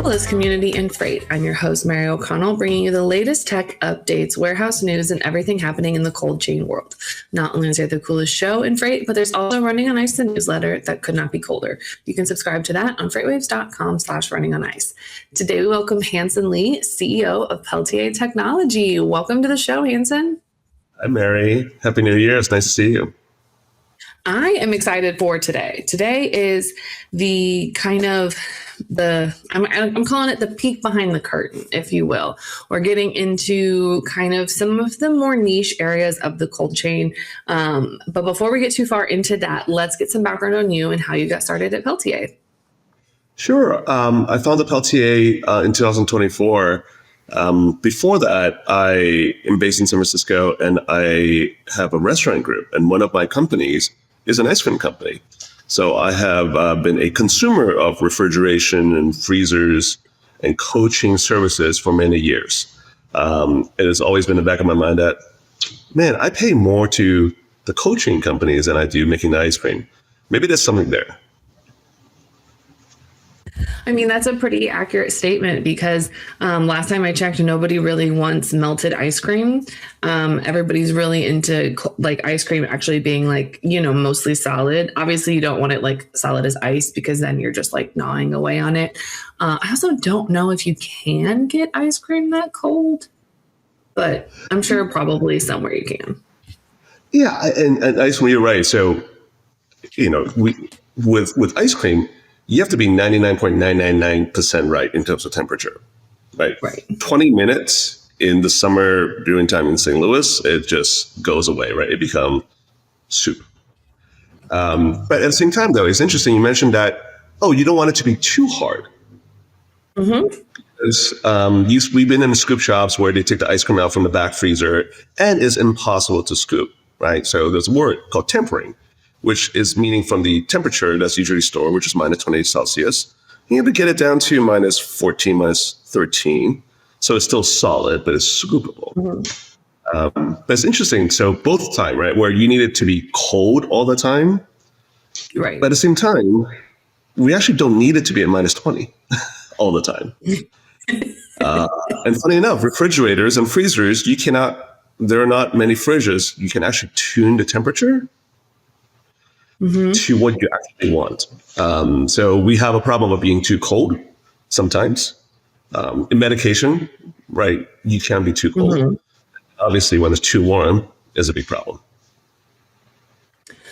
coolest community in freight. I'm your host, Mary O'Connell, bringing you the latest tech updates, warehouse news, and everything happening in the cold chain world. Not only is there the coolest show in freight, but there's also Running on Ice, the newsletter that could not be colder. You can subscribe to that on freightwaves.com/runningonIce. Today, we welcome Hanson Li, CEO of Peltier Technology. Welcome to the show, Hanson. Hi, Mary. Happy New Year. It's nice to see you. I am excited for today. Today is the kind of I'm calling it the peek behind the curtain, if you will. We're getting into kind of some of the more niche areas of the cold chain. But before we get too far into that, let's get some background on you and how you got started at Peltier. Sure. I founded Peltier in 2024. Before that, I am based in San Francisco and I have a restaurant group. And one of my companies is an ice cream company. So I have been a consumer of refrigeration and freezers and coaching services for many years. It has always been in the back of my mind that, man, I pay more to the coaching companies than I do making the ice cream. Maybe there's something there. I mean, that's a pretty accurate statement because last time I checked, nobody really wants melted ice cream. Everybody's really into like ice cream actually being like, mostly solid. Obviously, you don't want it like solid as ice because then you're just like gnawing away on it. I also don't know if you can get ice cream that cold, but I'm sure probably somewhere you can. Yeah, and ice cream, you're right. So, with ice cream, you have to be 99.999% right in terms of temperature, right? 20 minutes in the summer brewing time in St. Louis, it just goes away, right? It becomes soup. But at the same time, though, it's interesting. You mentioned that, you don't want it to be too hard. Mm-hmm. Because we've been in scoop shops where they take the ice cream out from the back freezer and it's impossible to scoop, right? So there's a word called tempering, which is meaning from the temperature that's usually stored, which is minus 28 Celsius. You have to get it down to minus 14, minus 13. So it's still solid, but it's scoopable. Mm-hmm. But it's interesting. So both time, right, where you need it to be cold all the time. Right. But at the same time, we actually don't need it to be at minus 20 all the time. And funny enough, refrigerators and freezers, there are not many fridges. You can actually tune the temperature to what you actually want. So we have a problem of being too cold sometimes. In medication, right, you can be too cold. Mm-hmm. Obviously, when it's too warm, is a big problem.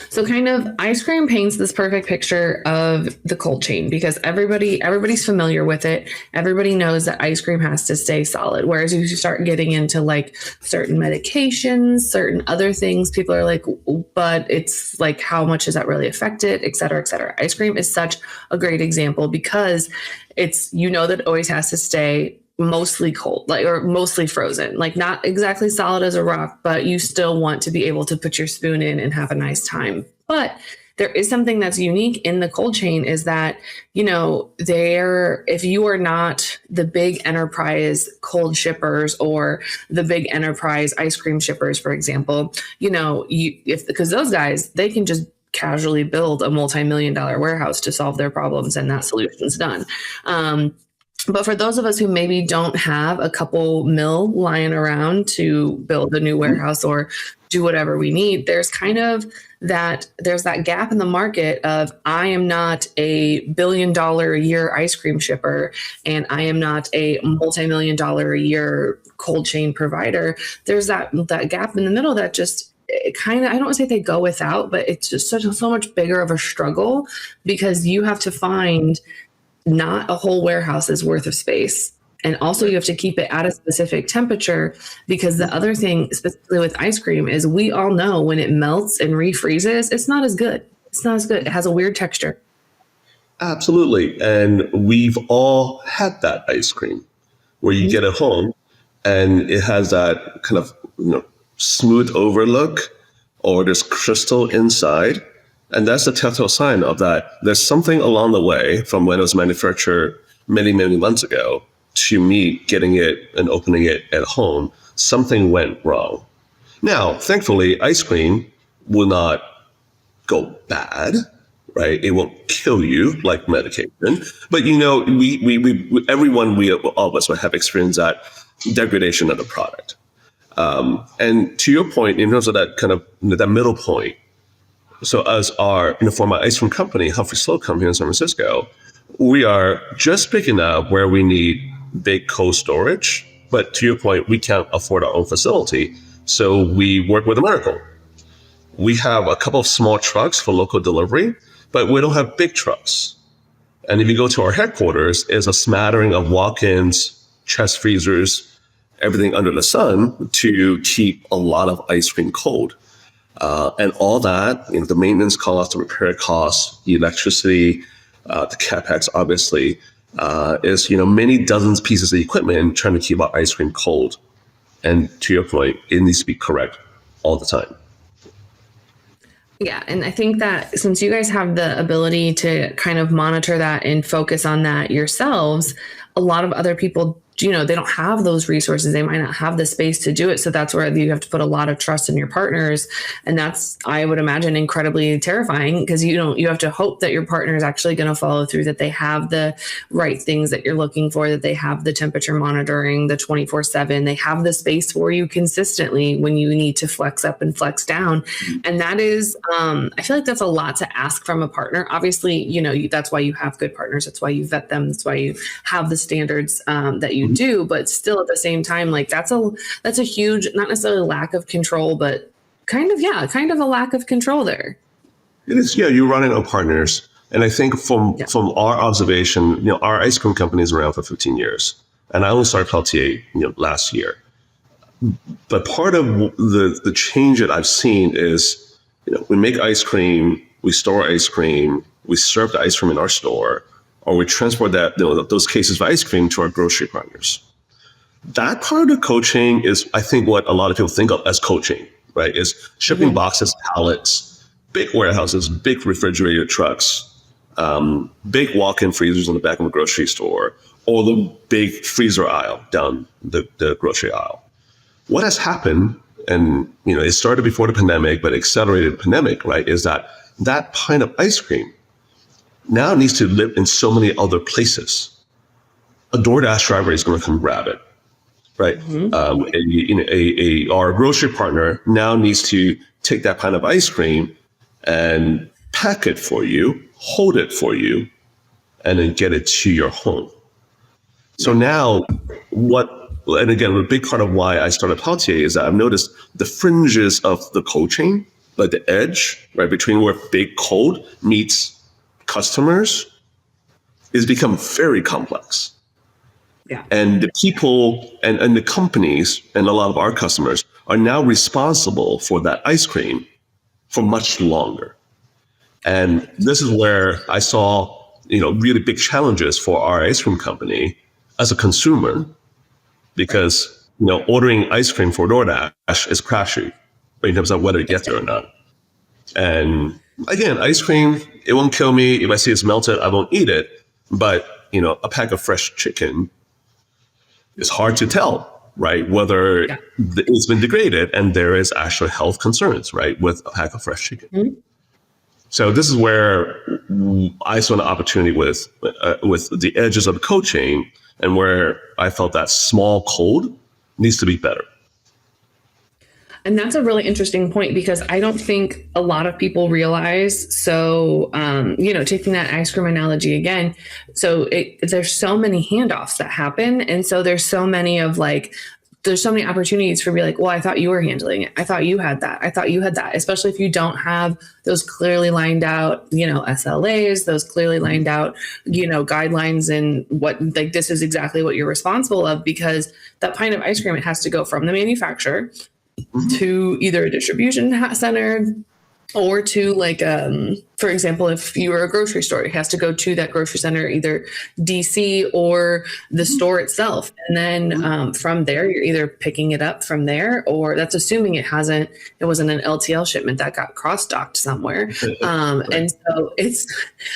So kind of ice cream paints this perfect picture of the cold chain because everybody's familiar with it. Everybody knows that ice cream has to stay solid. Whereas if you start getting into like certain medications, certain other things, people are like, but it's like, how much does that really affect it, et cetera, et cetera. Ice cream is such a great example because it's, that it always has to stay mostly cold, or mostly frozen, like not exactly solid as a rock, but you still want to be able to put your spoon in and have a nice time. But there is something that's unique in the cold chain is that, if you are not the big enterprise cold shippers or the big enterprise ice cream shippers, for example, because those guys, they can just casually build a multi-million-dollar warehouse to solve their problems and that solution's done. But for those of us who maybe don't have a couple mil lying around to build a new warehouse or do whatever we need, there's that gap in the market of I am not a $1 billion a year ice cream shipper and I am not a multi-million-dollar a year cold chain provider. There's that gap in the middle that just I don't want to say they go without, but it's just so much bigger of a struggle because you have to find not a whole warehouse's worth of space. And also you have to keep it at a specific temperature because the other thing specifically with ice cream is we all know when it melts and refreezes, it's not as good. It has a weird texture. Absolutely. And we've all had that ice cream where you get it home and it has that kind of smooth overlook or there's crystal inside. And that's the telltale sign of that. There's something along the way from when it was manufactured many, many months ago to me getting it and opening it at home. Something went wrong. Now, thankfully, ice cream will not go bad, right? It won't kill you like medication. But, all of us would have experienced that degradation of the product. And to your point, in terms of that kind of that middle point, so as for my ice cream company, Humphrey Slocum here in San Francisco, we are just picking up where we need big cold storage. But to your point, we can't afford our own facility. So we work with Americal. We have a couple of small trucks for local delivery, but we don't have big trucks. And if you go to our headquarters, it's a smattering of walk-ins, chest freezers, everything under the sun to keep a lot of ice cream cold. And all that, the maintenance costs, the repair costs, the electricity, the CapEx, obviously, is, many dozens pieces of equipment trying to keep our ice cream cold. And to your point, it needs to be correct all the time. Yeah. And I think that since you guys have the ability to kind of monitor that and focus on that yourselves, a lot of other people, they don't have those resources. They might not have the space to do it. So that's where you have to put a lot of trust in your partners. And that's, I would imagine, incredibly terrifying, because you have to hope that your partner is actually going to follow through, that they have the right things that you're looking for, that they have the temperature monitoring, the 24/7, they have the space for you consistently when you need to flex up and flex down. And that is, I feel like that's a lot to ask from a partner. Obviously, that's why you have good partners. That's why you vet them. That's why you have the standards that you do, but still at the same time, like that's a huge, not necessarily lack of control, but kind of a lack of control there. It is, yeah, you're running on partners. And I think from our observation, our ice cream company is around for 15 years. And I only started Peltier, last year. But part of the change that I've seen is, we make ice cream, we store ice cream, we serve the ice cream in our store, or we transport those cases of ice cream to our grocery partners. That part of the cold chain is, I think, what a lot of people think of as cold chain, right? Is shipping boxes, pallets, big warehouses, big refrigerator trucks, big walk-in freezers in the back of a grocery store, or the big freezer aisle down the grocery aisle. What has happened, and it started before the pandemic, but accelerated the pandemic, right? Is that pint of ice cream now needs to live in so many other places. A DoorDash driver is going to come grab it, right? Our grocery partner now needs to take that pint of ice cream and pack it for you, hold it for you, and then get it to your home. So now and again, a big part of why I started Peltier is that I've noticed the fringes of the cold chain, like the edge, right, between where big cold meets customers, is become very complex. Yeah. And the people and the companies and a lot of our customers are now responsible for that ice cream for much longer. And this is where I saw, really big challenges for our ice cream company as a consumer, because, ordering ice cream for DoorDash is crapshoot in terms of whether it gets there or not. And again, ice cream, it won't kill me. If I see it's melted, I won't eat it. But, a pack of fresh chicken, it's hard to tell, right, whether it's been degraded, and there is actual health concerns, right, with a pack of fresh chicken. Mm-hmm. So this is where I saw an opportunity with the edges of the cold chain, and where I felt that small cold needs to be better. And that's a really interesting point, because I don't think a lot of people realize. So, taking that ice cream analogy again, so there's so many handoffs that happen. And so there's so many opportunities for me, like, well, I thought you were handling it. I thought you had that. I thought you had that, especially if you don't have those clearly lined out, SLAs, those clearly lined out, guidelines, and this is exactly what you're responsible of, because that pint of ice cream, it has to go from the manufacturer to either a distribution center or to for example, if you were a grocery store, it has to go to that grocery center, either DC or the store itself. And then from there, you're either picking it up from there, or that's assuming it wasn't an LTL shipment that got cross-docked somewhere. And so it's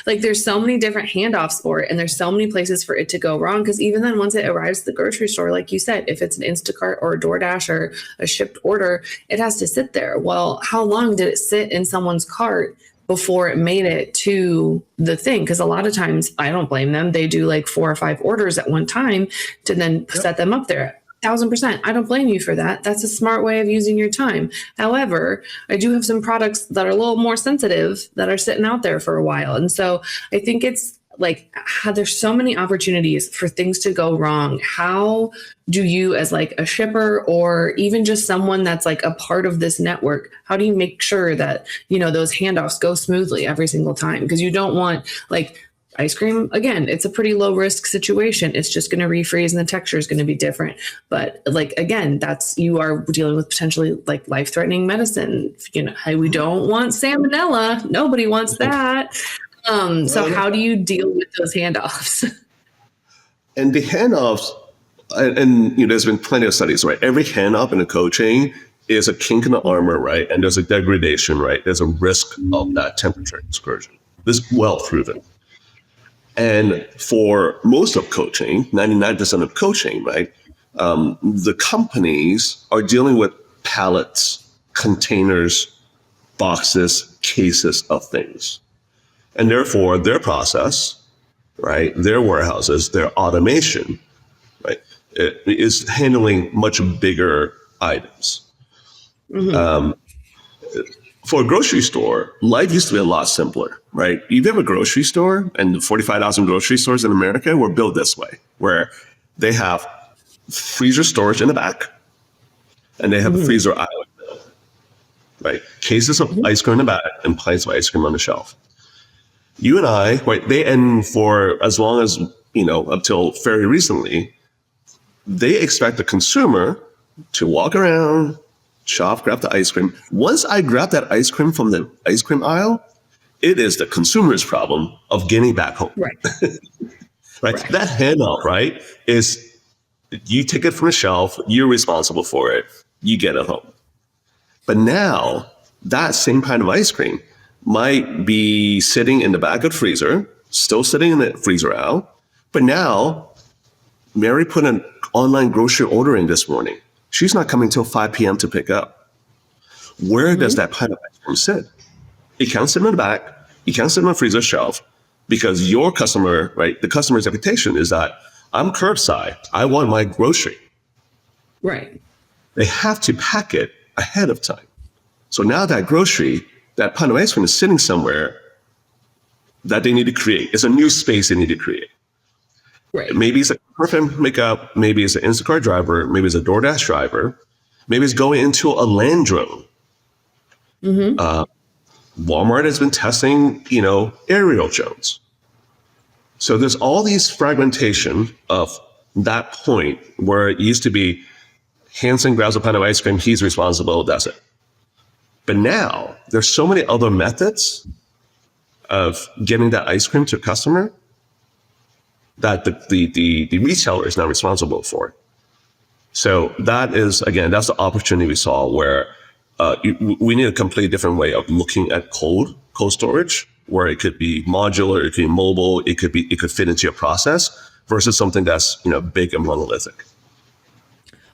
like, there's so many different handoffs for it, and there's so many places for it to go wrong. Because even then, once it arrives at the grocery store, like you said, if it's an Instacart or a DoorDash or a shipped order, it has to sit there. Well, how long did it sit in someone's cart before it made it to the thing. Because a lot of times, I don't blame them. They do like 4 or 5 orders at one time to then set them up there. 1,000%. I don't blame you for that. That's a smart way of using your time. However, I do have some products that are a little more sensitive that are sitting out there for a while. And so I think it's like how there's so many opportunities for things to go wrong. How do you, as like a shipper or even just someone that's like a part of this network, how do you make sure that, you know, those handoffs go smoothly every single time? Because you don't want like ice cream, again, it's a pretty low risk situation. It's just going to refreeze and the texture is going to be different. But like, again, that's, you are dealing with potentially like life threatening medicine. You know, hey, we don't want salmonella. Nobody wants that. So how do you deal with those handoffs? And the handoffs, and you know, there's been plenty of studies, right? Every handoff in a cold chain is a kink in the armor, right? And there's a degradation, right? There's a risk of that temperature excursion. This is well proven. And for most of cold chain, 99% of cold chain, right? The companies are dealing with pallets, containers, boxes, cases of things. And therefore, their process, right, their warehouses, their automation, right, is handling much bigger items. For a grocery store, life used to be a lot simpler, right? You have a grocery store, and the 45,000 grocery stores in America were built this way, where they have freezer storage in the back, and they have a freezer aisle in the middle, right? Cases of ice cream in the back and pints of ice cream on the shelf. You and I, right, and for as long as, you know, up till very recently, they expect the consumer to walk around, shop, grab the ice cream. Once I grab that ice cream from the ice cream aisle, it is the consumer's problem of getting back home. Right. Right. That handoff, right, is you take it from the shelf, you're responsible for it, you get it home. But now that same kind of ice cream might be sitting in the back of the freezer, still sitting in the freezer aisle, but now Mary put an online grocery order in this morning. She's not coming till 5 p.m. to pick up. Where does that pint of ice cream sit? It can't sit in the back. It can't sit on the freezer shelf because your customer, right, the customer's expectation is that I'm curbside. I want my grocery. Right. They have to pack it ahead of time. So now that grocery, that pint of ice cream is sitting somewhere that they need to create. It's a new space they need to create. Right. Maybe it's a perfect makeup. Maybe it's an Instacart driver. Maybe it's a DoorDash driver. Maybe it's going into a land drone. Walmart has been testing, you know, aerial drones. So there's all these fragmentation of that point where it used to be Hanson grabs a pint of ice cream, he's responsible, that's it. But now there's so many other methods of getting that ice cream to a customer that the retailer is not responsible for it. So that is, again, that's the opportunity we saw where we need a completely different way of looking at cold storage, where it could be modular, it could be mobile, it could fit into your process versus something that's, you know, big and monolithic.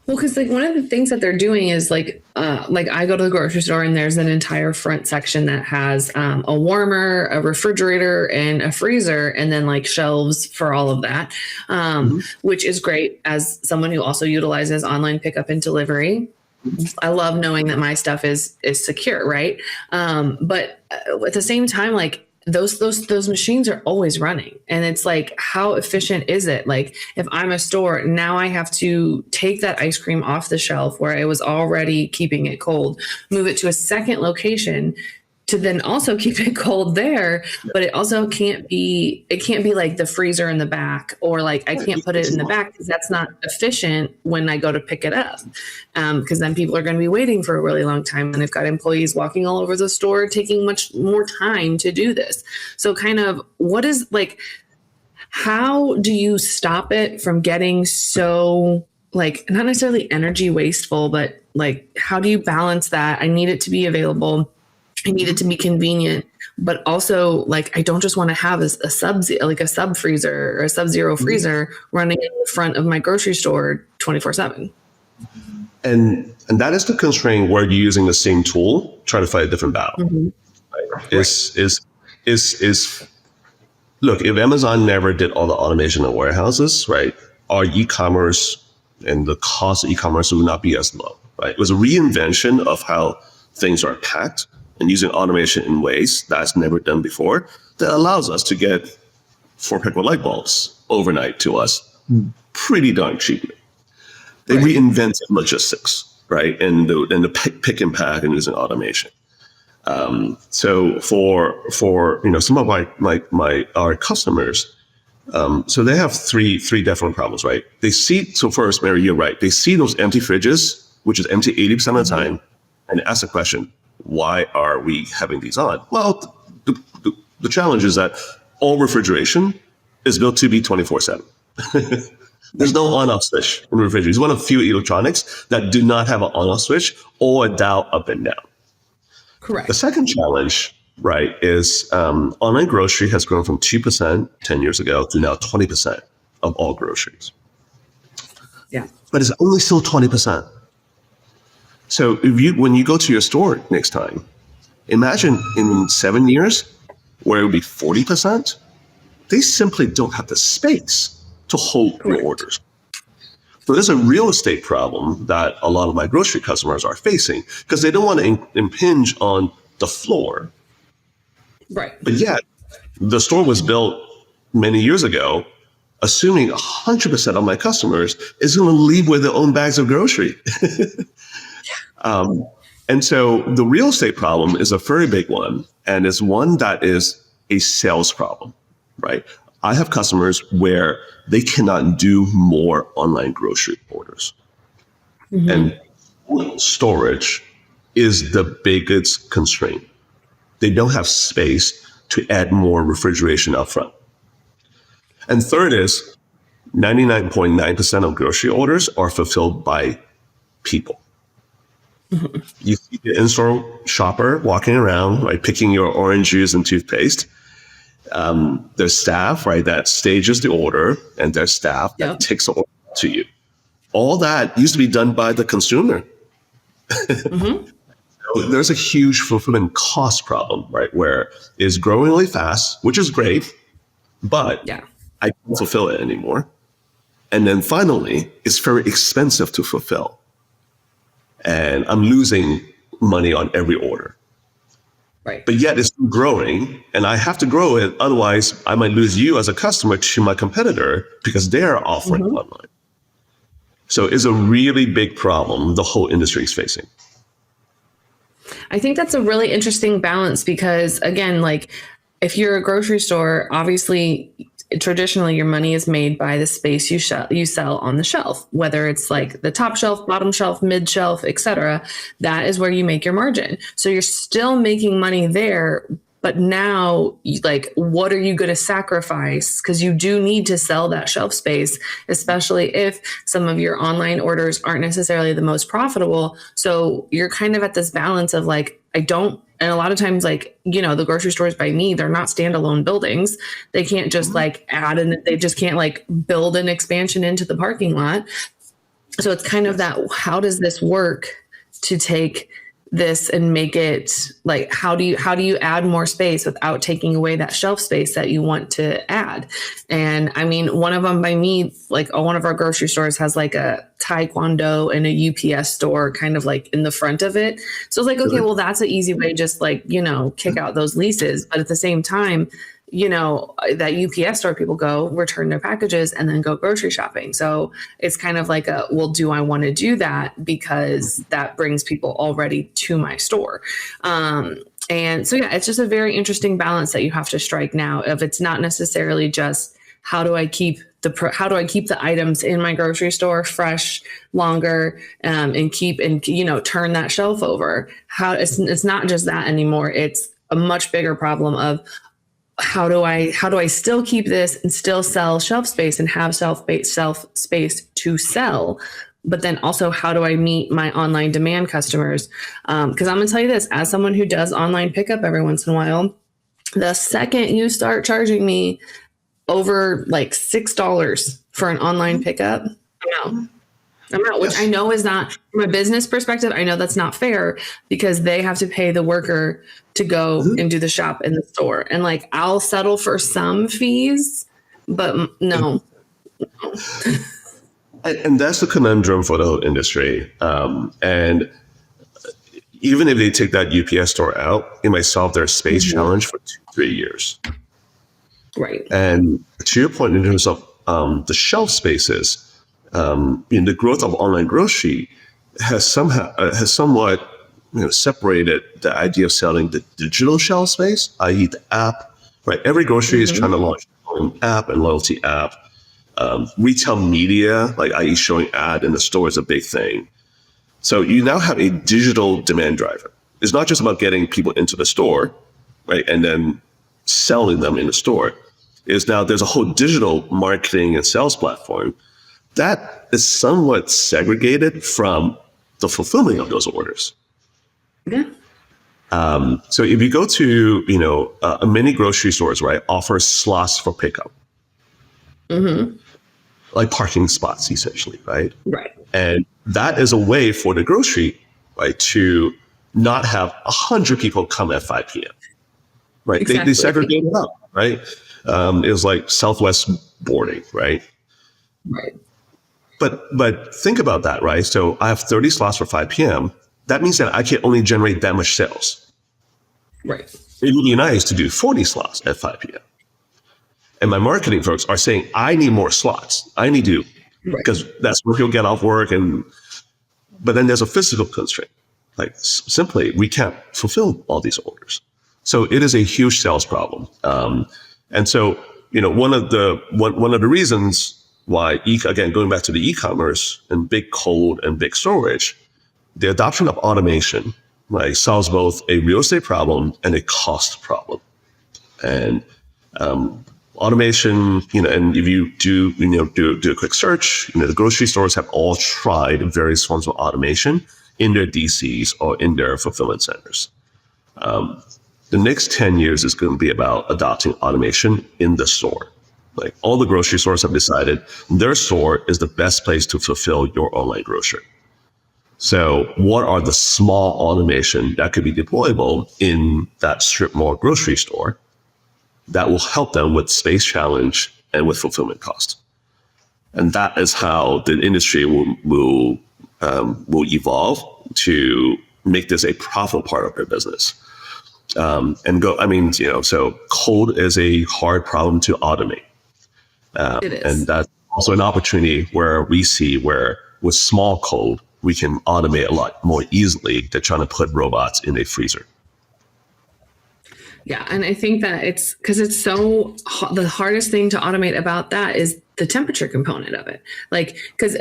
Well, because like one of the things that they're doing is like I go to the grocery store and there's an entire front section that has a warmer, a refrigerator, and a freezer, and then like shelves for all of that, which is great as someone who also utilizes online pickup and delivery. I love knowing that my stuff is secure, right? But at the same time, like those machines are always running, and it's like, how efficient is it? Like if I'm a store, now I have to take that ice cream off the shelf where I was already keeping it cold, move it to a second location to then also keep it cold there. But it also can't be like the freezer in the back, or like I can't put it in the back because that's not efficient when I go to pick it up. Because then people are going to be waiting for a really long time, and they've got employees walking all over the store, taking much more time to do this. So kind of what is like, how do you stop it from getting so like, not necessarily energy wasteful, but like, how do you balance that? I need it to be available. I need it to be convenient, but also like I don't just want to have a sub freezer or a sub-zero freezer running in the front of my grocery store 24/7. And that is the constraint where you're using the same tool, trying to fight a different battle. right? Is look, if Amazon never did all the automation in warehouses, right, our e-commerce and the cost of e-commerce would not be as low, right? It was a reinvention of how things are packed and using automation in ways that's never done before that allows us to get 4-pack light bulbs overnight to us pretty darn cheaply. They reinvented logistics, right? And the pick and pack and using automation. So for some of our customers, so they have three different problems, right? They see, so first, Mary, you're right. They see those empty fridges, which is empty 80% of the time, and ask the question, why are we having these on? Well, the challenge is that all refrigeration is built to be 24/7. There's no on-off switch in refrigeration. It's one of few electronics that do not have an on-off switch or a dial up and down. Correct. The second challenge, right, is online grocery has grown from 2% 10 years ago to now 20% of all groceries. Yeah. But it's only still 20%. So when you go to your store next time, imagine in 7 years where it would be 40%. They simply don't have the space to hold your orders. So there's a real estate problem that a lot of my grocery customers are facing because they don't want to impinge on the floor. Right. But yet, the store was built many years ago, assuming 100% of my customers is going to leave with their own bags of grocery. And so the real estate problem is a very big one, and it's one that is a sales problem, right? I have customers where they cannot do more online grocery orders. And storage is the biggest constraint. They don't have space to add more refrigeration up front. And third is 99.9% of grocery orders are fulfilled by people. You see the in-store shopper walking around, right, picking your orange juice and toothpaste. There's staff, right, that stages the order, and there's staff that takes the order to you. All that used to be done by the consumer. So there's a huge fulfillment cost problem, right, where it's growing really fast, which is great, but I don't fulfill it anymore. And then finally, it's very expensive to fulfill. And I'm losing money on every order. Right. But yet it's growing, and I have to grow it. Otherwise, I might lose you as a customer to my competitor because they're offering online. So it's a really big problem the whole industry is facing. I think that's a really interesting balance because, again, like if you're a grocery store, obviously, traditionally your money is made by the space you sell on the shelf, whether it's like the top shelf, bottom shelf, mid shelf, etc. That is where you make your margin. So you're still making money there, but now, like, what are you going to sacrifice? Because you do need to sell that shelf space, especially if some of your online orders aren't necessarily the most profitable. So you're kind of at this balance of like, and a lot of times, like, the grocery stores by me, they're not standalone buildings. They can't just like they just can't like build an expansion into the parking lot. So it's kind of that, how does this work to take this and make it like, how do you add more space without taking away that shelf space that you want to add? And I mean, one of them by me, like one of our grocery stores has like a Taekwondo and a UPS store kind of like in the front of it. So it's like, okay, well, that's an easy way, just like, kick out those leases. But at the same time, that UPS store, people go return their packages and then go grocery shopping. So it's kind of like well, do I want to do that? Because that brings people already to my store. And so, it's just a very interesting balance that you have to strike now. If it's not necessarily just how do I keep the items in my grocery store fresh longer, and turn that shelf over. It's not just that anymore. It's a much bigger problem of, how do I still keep this and still sell shelf space and have shelf space to sell? But then also, how do I meet my online demand customers? Because I'm going to tell you this, as someone who does online pickup every once in a while, the second you start charging me over like $6 for an online pickup, I'm out. I'm out, which I Yes. know is not, from a business perspective, I know that's not fair because they have to pay the worker to go Mhm. and do the shop in the store. And like, I'll settle for some fees, but no. And that's the conundrum for the whole industry. And even if they take that UPS store out, it might solve their space Mhm. challenge for 2, 3 years. Right. And to your point, in terms of the shelf spaces, the growth of online grocery has somewhat separated the idea of selling the digital shelf space, i.e., the app. Right, every grocery is trying Hmm. to launch an app and loyalty app. Retail media, like i.e., showing ad in the store, is a big thing. So you now have a digital demand driver. It's not just about getting people into the store, right, and then selling them in the store. Is now there's a whole digital marketing and sales platform that is somewhat segregated from the fulfillment of those orders. Yeah. So if you go to many grocery stores, right, offer slots for pickup, Hmm. like parking spots, essentially, right? Right. And that is a way for the grocery, right, to not have 100 people come at 5 p.m. Right? They Exactly. segregate it up, right? It was like Southwest boarding, right? Right. But think about that, right? So I have 30 slots for 5 p.m. That means that I can only generate that much sales. Right. It would be nice to do 40 slots at 5 p.m. And my marketing folks are saying, I need more slots. I need to, Right. because that's where he'll get off work. But then there's a physical constraint. Like simply, we can't fulfill all these orders. So it is a huge sales problem. And so, one of the reasons why, again, going back to the e-commerce and big cold and big storage, the adoption of automation, right, solves both a real estate problem and a cost problem. And automation, and if you do a quick search, the grocery stores have all tried various forms of automation in their DCs or in their fulfillment centers. The next 10 years is going to be about adopting automation in the store. Like all the grocery stores have decided their store is the best place to fulfill your online grocery. So what are the small automation that could be deployable in that strip mall grocery store that will help them with space challenge and with fulfillment cost? And that is how the industry will evolve to make this a profitable part of their business. So cold is a hard problem to automate. It And is. that's also an opportunity where we see where with small code, we can automate a lot more easily than trying to put robots in a freezer. Yeah, and I think that it's because it's the hardest thing to automate about that is the temperature component of it. Like, because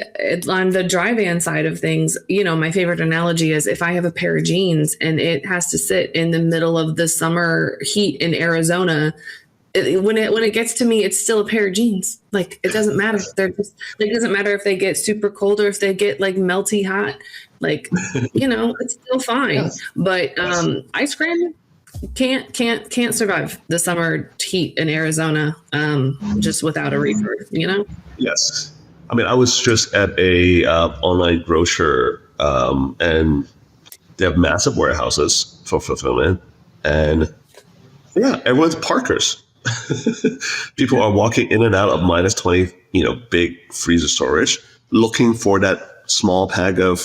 on the dry van side of things, my favorite analogy is if I have a pair of jeans and it has to sit in the middle of the summer heat in Arizona, when it gets to me, it's still a pair of jeans. Like, it doesn't matter. They're just like, it doesn't matter if they get super cold or if they get like melty hot. Like, it's still fine. Yes. But Yes. ice cream can't survive the summer heat in Arizona just without a reefer. Yes. I mean, I was just at a online grocer, and they have massive warehouses for fulfillment, and yeah, everyone's Parkers. People are walking in and out of minus 20, big freezer storage, looking for that small bag of,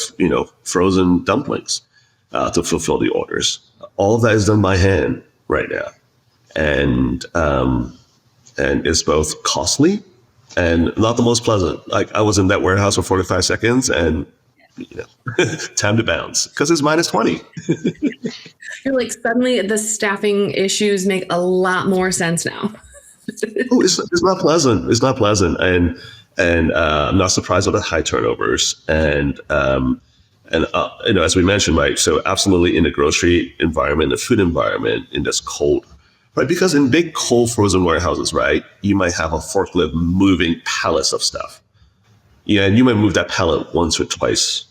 frozen dumplings to fulfill the orders. All of that is done by hand right now. And it's both costly and not the most pleasant. Like I was in that warehouse for 45 seconds and time to bounce because it's minus 20. You're like, suddenly the staffing issues make a lot more sense now. Oh, it's not pleasant. It's not pleasant, and I'm not surprised with the high turnovers. And as we mentioned, right? So absolutely in the grocery environment, the food environment, in this cold, right? Because in big cold frozen warehouses, right, you might have a forklift moving pallets of stuff. Yeah, and you might move that pallet once or twice.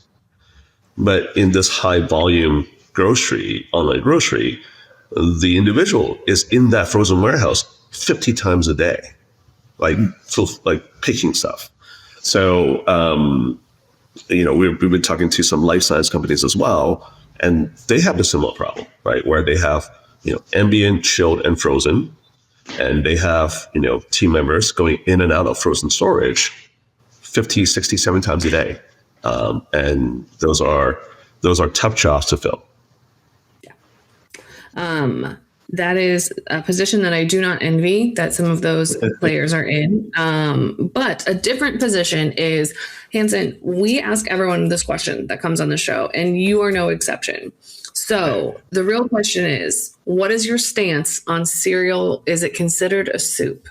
But in this high volume grocery, online grocery, the individual is in that frozen warehouse 50 times a day, like picking stuff. So we've been talking to some life science companies as well, and they have a similar problem, right? Where they have, ambient, chilled, and frozen, and they have, team members going in and out of frozen storage 50, 60, 70 times a day. And those are tough jobs to fill. That is a position that I do not envy that some of those players are in. But a different position is, Hanson, we ask everyone this question that comes on the show, and you are no exception. So the real question is, what is your stance on cereal? Is it considered a soup?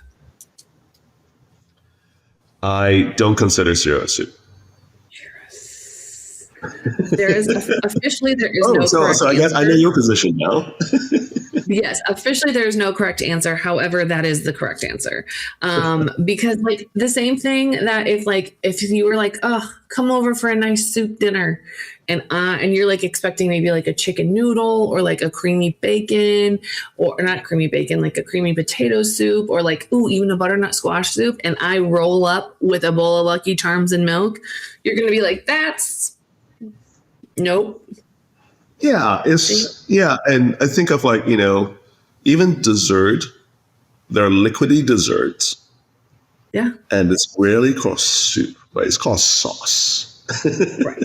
I don't consider cereal a soup. There is officially no correct so I guess answer. I know your position now. Yes, officially there is no correct answer. However, that is the correct answer. Because like the same thing that if you were like, oh, come over for a nice soup dinner, and you're like expecting maybe like a chicken noodle or like a creamy bacon, or not creamy bacon, like a creamy potato soup, or like, ooh, even a butternut squash soup, and I roll up with a bowl of Lucky Charms and milk, you're gonna be like, that's nope. Yeah, and I think of even dessert. There are liquidy desserts. Yeah. And it's rarely called soup, right? It's called sauce. Right.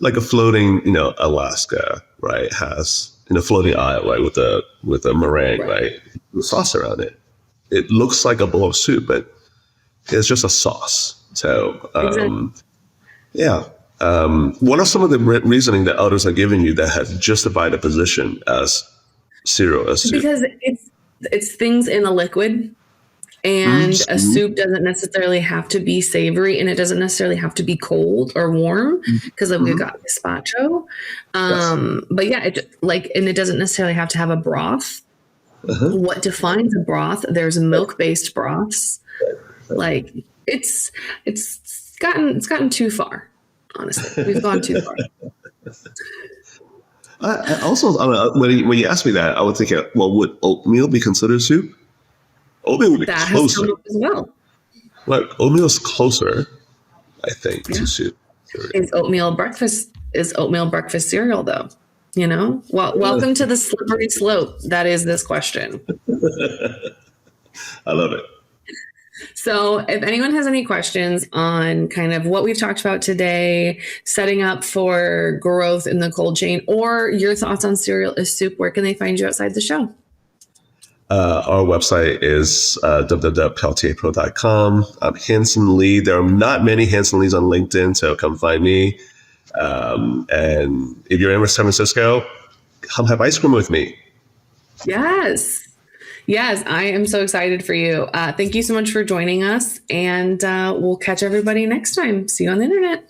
Like a floating, Alaska, right, has floating isle, right, with a meringue, right, with sauce around it. It looks like a bowl of soup, but it's just a sauce. So, Exactly. yeah. What are some of the reasoning that others are giving you that has justified a position as cereal as soup? Because it's things in a liquid, and a soup doesn't necessarily have to be savory, and it doesn't necessarily have to be cold or warm, because we've got gazpacho. But yeah, and it doesn't necessarily have to have a broth. What defines a broth? There's milk-based broths. Like it's gotten too far. Honestly, we've gone too far. I also, when you ask me that, I would think, well, would oatmeal be considered soup? Oatmeal would be That closer. has come up as well. Like oatmeal is closer, I think, to soup. Is oatmeal breakfast cereal though? Well, welcome to the slippery slope that is this question. I love it. So if anyone has any questions on kind of what we've talked about today, setting up for growth in the cold chain, or your thoughts on cereal as soup, where can they find you outside the show? Our website is www.peltierpro.com. I'm Hanson Li. There are not many Hanson Lees on LinkedIn, so come find me. And if you're in San Francisco, come have ice cream with me. Yes, I am so excited for you. Thank you so much for joining us, and we'll catch everybody next time. See you on the internet.